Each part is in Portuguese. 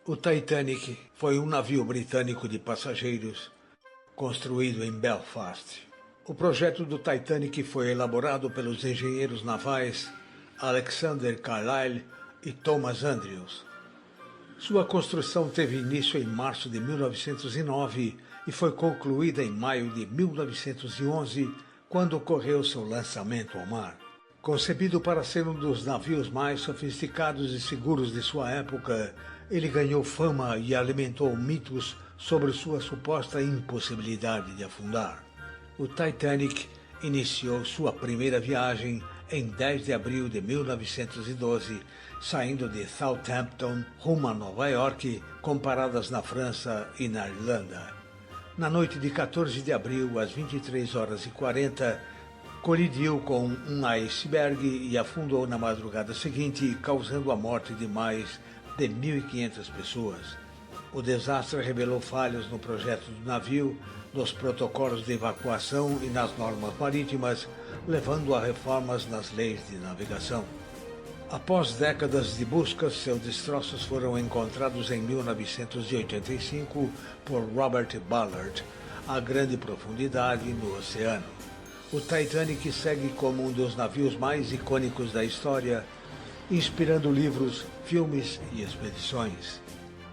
O Titanic foi um navio britânico de passageiros construído em Belfast. O projeto do Titanic foi elaborado pelos engenheiros navais Alexander Carlisle e Thomas Andrews. Sua construção teve início em março de 1909 e foi concluída em maio de 1911, quando ocorreu seu lançamento ao mar. Concebido para ser um dos navios mais sofisticados e seguros de sua época, ele ganhou fama e alimentou mitos sobre sua suposta impossibilidade de afundar. O Titanic iniciou sua primeira viagem em 10 de abril de 1912, saindo de Southampton rumo a Nova York, com paradas na França e na Irlanda. Na noite de 14 de abril, às 23h40, colidiu com um iceberg e afundou na madrugada seguinte, causando a morte de mais de 1.500 pessoas. O desastre revelou falhas no projeto do navio, nos protocolos de evacuação e nas normas marítimas, levando a reformas nas leis de navegação. Após décadas de buscas, seus destroços foram encontrados em 1985 por Robert Ballard, a grande profundidade no oceano. O Titanic segue como um dos navios mais icônicos da história, inspirando livros, filmes e expedições.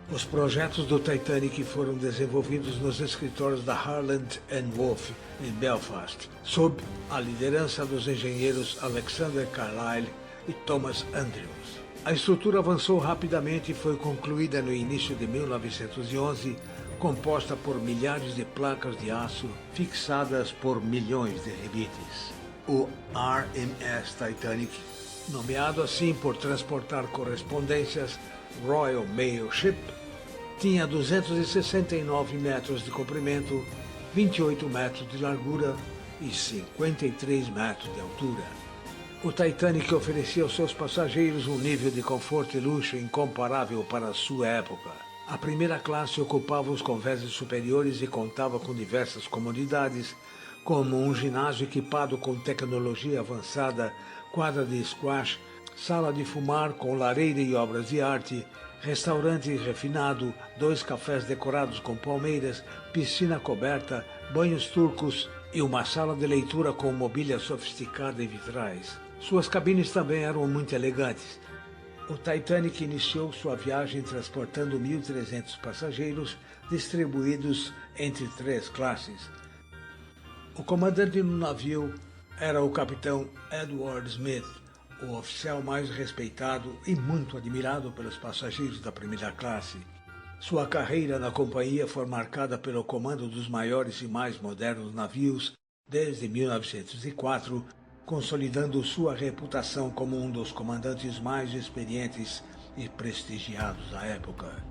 Os projetos do Titanic foram desenvolvidos nos escritórios da Harland & Wolff, em Belfast, sob a liderança dos engenheiros Alexander Carlisle e Thomas Andrews. A estrutura avançou rapidamente e foi concluída no início de 1911, composta por milhares de placas de aço fixadas por milhões de rebites. O RMS Titanic, nomeado assim por transportar correspondências Royal Mail Ship, tinha 269 metros de comprimento, 28 metros de largura e 53 metros de altura. O Titanic oferecia aos seus passageiros um nível de conforto e luxo incomparável para a sua época. A primeira classe ocupava os convésios superiores e contava com diversas comodidades, como um ginásio equipado com tecnologia avançada, quadra de squash, sala de fumar com lareira e obras de arte, restaurante refinado, 2 cafés decorados com palmeiras, piscina coberta, banhos turcos e uma sala de leitura com mobília sofisticada e vitrais. Suas cabines também eram muito elegantes. O Titanic iniciou sua viagem transportando 1.300 passageiros distribuídos entre 3 classes. O comandante do navio era o capitão Edward Smith, o oficial mais respeitado e muito admirado pelos passageiros da primeira classe. Sua carreira na companhia foi marcada pelo comando dos maiores e mais modernos navios desde 1904, consolidando sua reputação como um dos comandantes mais experientes e prestigiados da época.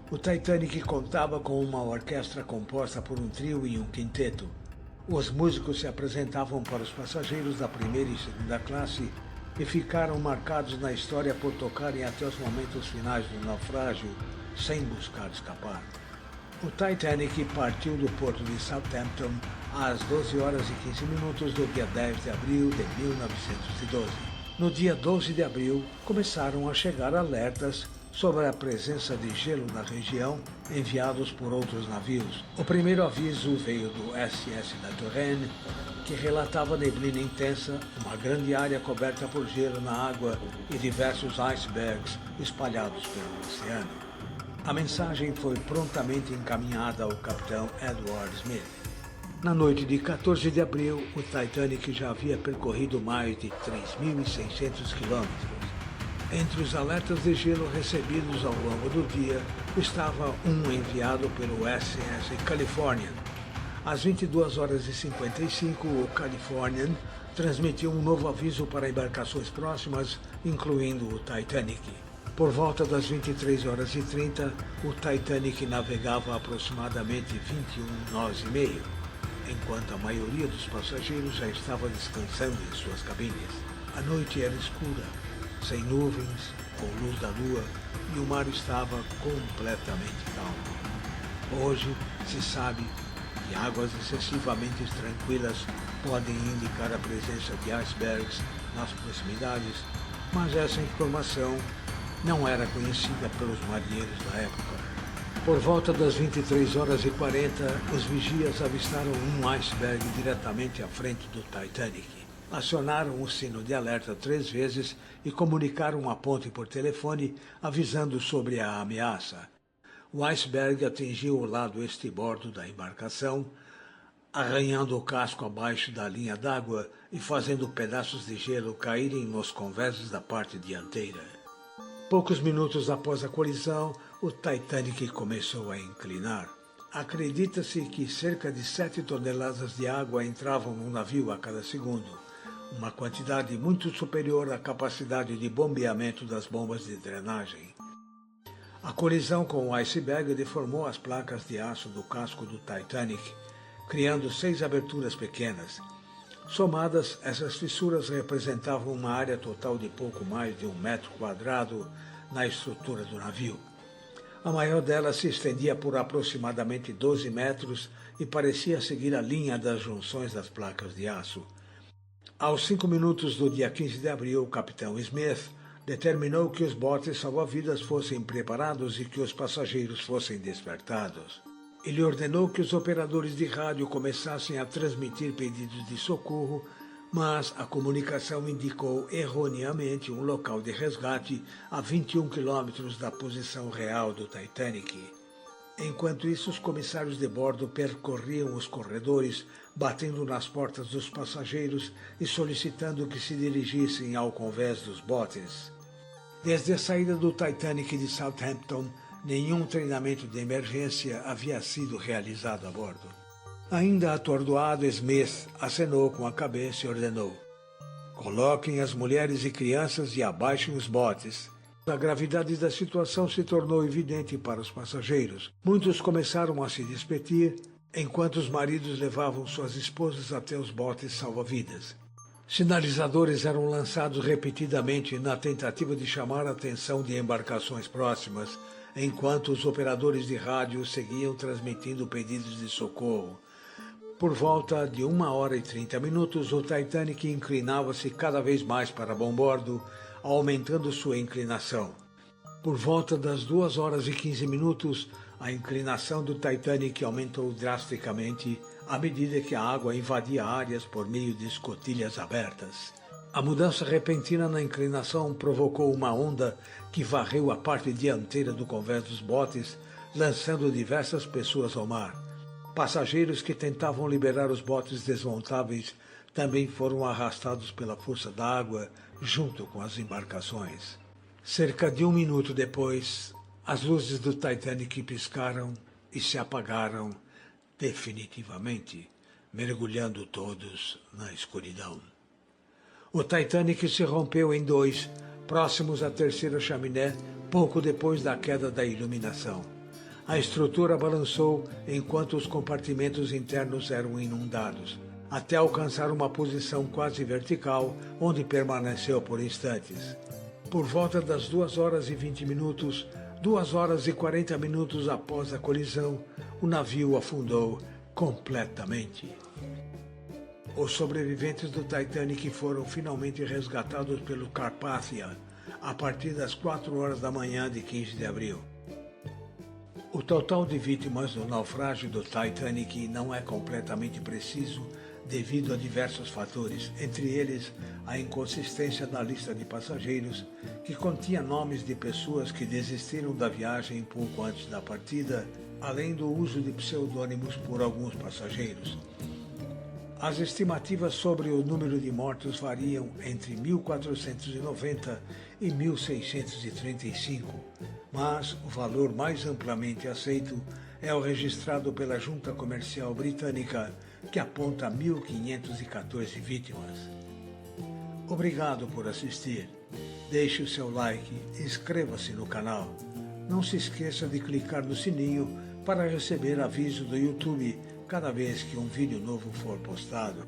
O Titanic contava com uma orquestra composta por um trio e um quinteto. Os músicos se apresentavam para os passageiros da primeira e segunda classe e ficaram marcados na história por tocarem até os momentos finais do naufrágio, sem buscar escapar. O Titanic partiu do porto de Southampton às 12h15 do dia 10 de abril de 1912. No dia 12 de abril, começaram a chegar alertas sobre a presença de gelo na região, enviados por outros navios. O primeiro aviso veio do SS La Touraine, que relatava neblina intensa, uma grande área coberta por gelo na água e diversos icebergs espalhados pelo oceano. A mensagem foi prontamente encaminhada ao capitão Edward Smith. Na noite de 14 de abril, o Titanic já havia percorrido mais de 3.600 quilômetros. Entre os alertas de gelo recebidos ao longo do dia, estava um enviado pelo SS Californian. Às 22h55, o Californian transmitiu um novo aviso para embarcações próximas, incluindo o Titanic. Por volta das 23h30, o Titanic navegava a aproximadamente 21 nós e meio, enquanto a maioria dos passageiros já estava descansando em suas cabines. A noite era escura, sem nuvens, com luz da lua, e o mar estava completamente calmo. Hoje se sabe que águas excessivamente tranquilas podem indicar a presença de icebergs nas proximidades, mas essa informação não era conhecida pelos marinheiros da época. Por volta das 23h40, os vigias avistaram um iceberg diretamente à frente do Titanic. Acionaram o sino de alerta 3 vezes e comunicaram a ponte por telefone, avisando sobre a ameaça. O iceberg atingiu o lado estribordo da embarcação, arranhando o casco abaixo da linha d'água e fazendo pedaços de gelo caírem nos convéses da parte dianteira. Poucos minutos após a colisão, o Titanic começou a inclinar. Acredita-se que cerca de 7 toneladas de água entravam no navio a cada segundo, uma quantidade muito superior à capacidade de bombeamento das bombas de drenagem. A colisão com o iceberg deformou as placas de aço do casco do Titanic, criando 6 aberturas pequenas. Somadas, essas fissuras representavam uma área total de pouco mais de 1 metro quadrado na estrutura do navio. A maior delas se estendia por aproximadamente 12 metros e parecia seguir a linha das junções das placas de aço. Aos 5 minutos do dia 15 de abril, o capitão Smith determinou que os botes salva-vidas fossem preparados e que os passageiros fossem despertados. Ele ordenou que os operadores de rádio começassem a transmitir pedidos de socorro, mas a comunicação indicou erroneamente um local de resgate a 21 quilômetros da posição real do Titanic. Enquanto isso, os comissários de bordo percorriam os corredores, batendo nas portas dos passageiros e solicitando que se dirigissem ao convés dos botes. Desde a saída do Titanic de Southampton, nenhum treinamento de emergência havia sido realizado a bordo. Ainda atordoado, Smith acenou com a cabeça e ordenou: "Coloquem as mulheres e crianças e abaixem os botes." A gravidade da situação se tornou evidente para os passageiros. Muitos começaram a se despedir, enquanto os maridos levavam suas esposas até os botes salva-vidas. Sinalizadores eram lançados repetidamente na tentativa de chamar a atenção de embarcações próximas, enquanto os operadores de rádio seguiam transmitindo pedidos de socorro. Por volta de 1h30, o Titanic inclinava-se cada vez mais para bombordo, aumentando sua inclinação. Por volta das 2h15, a inclinação do Titanic aumentou drasticamente à medida que a água invadia áreas por meio de escotilhas abertas. A mudança repentina na inclinação provocou uma onda que varreu a parte dianteira do convés dos botes, lançando diversas pessoas ao mar. Passageiros que tentavam liberar os botes desmontáveis também foram arrastados pela força da água junto com as embarcações. Cerca de 1 minuto depois, as luzes do Titanic piscaram e se apagaram definitivamente, mergulhando todos na escuridão. O Titanic se rompeu em 2, próximos à terceira chaminé, pouco depois da queda da iluminação. A estrutura balançou enquanto os compartimentos internos eram inundados, até alcançar uma posição quase vertical, onde permaneceu por instantes. Por volta das 2h20, 2h40 após a colisão, o navio afundou completamente. Os sobreviventes do Titanic foram finalmente resgatados pelo Carpathia a partir das 4h da manhã de 15 de abril. O total de vítimas do naufrágio do Titanic não é completamente preciso devido a diversos fatores, entre eles a inconsistência da lista de passageiros, que continha nomes de pessoas que desistiram da viagem pouco antes da partida, além do uso de pseudônimos por alguns passageiros. As estimativas sobre o número de mortos variam entre 1.490 e 1.635, mas o valor mais amplamente aceito é o registrado pela Junta Comercial Britânica, que aponta 1.514 vítimas. Obrigado por assistir. Deixe o seu like e inscreva-se no canal. Não se esqueça de clicar no sininho para receber aviso do YouTube cada vez que um vídeo novo for postado.